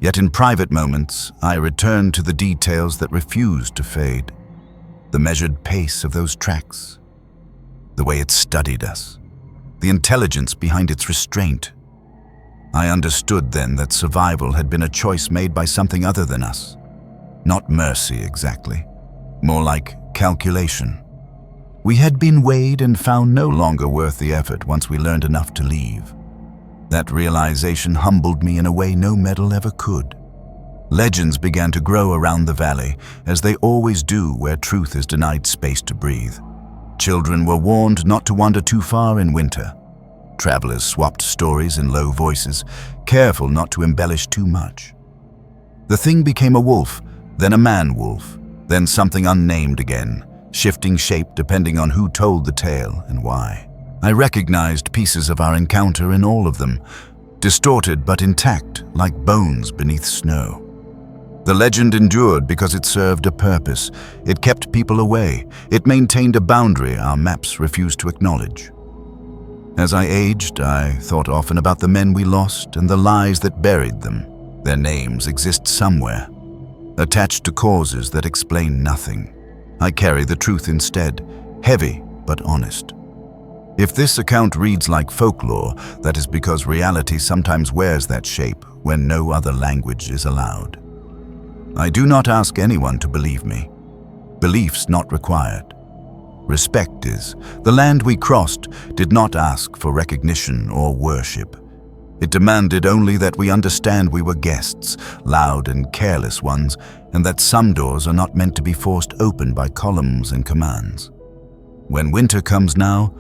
S1: Yet in private moments, I returned to the details that refused to fade. The measured pace of those tracks, the way it studied us, the intelligence behind its restraint. I understood then that survival had been a choice made by something other than us. Not mercy exactly, more like calculation. We had been weighed and found no longer worth the effort once we learned enough to leave. That realization humbled me in a way no medal ever could. Legends began to grow around the valley, as they always do where truth is denied space to breathe. Children were warned not to wander too far in winter. Travelers swapped stories in low voices, careful not to embellish too much. The thing became a wolf, then a man-wolf, then something unnamed again, shifting shape depending on who told the tale and why. I recognized pieces of our encounter in all of them, distorted but intact, like bones beneath snow. The legend endured because it served a purpose. It kept people away. It maintained a boundary our maps refused to acknowledge. As I aged, I thought often about the men we lost and the lies that buried them. Their names exist somewhere, attached to causes that explain nothing. I carry the truth instead, heavy but honest. If this account reads like folklore, that is because reality sometimes wears that shape when no other language is allowed. I do not ask anyone to believe me. Belief's not required. Respect is. The land we crossed did not ask for recognition or worship. It demanded only that we understand we were guests, loud and careless ones, and that some doors are not meant to be forced open by columns and commands. When winter comes now,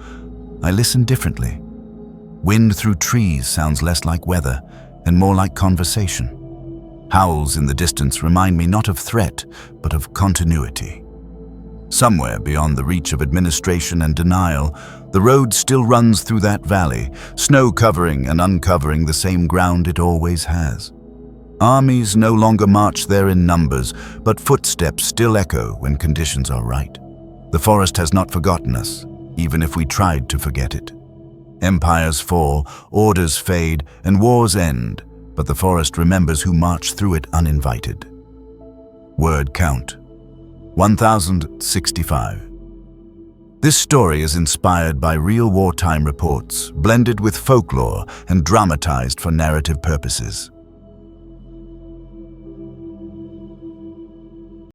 S1: I listen differently. Wind through trees sounds less like weather and more like conversation. Howls in the distance remind me not of threat, but of continuity. Somewhere beyond the reach of administration and denial, the road still runs through that valley, snow covering and uncovering the same ground it always has. Armies no longer march there in numbers, but footsteps still echo when conditions are right. The forest has not forgotten us, even if we tried to forget it. Empires fall, orders fade, and wars end, but the forest remembers who marched through it uninvited. Word count: 1065. This story is inspired by real wartime reports, blended with folklore and dramatized for narrative purposes.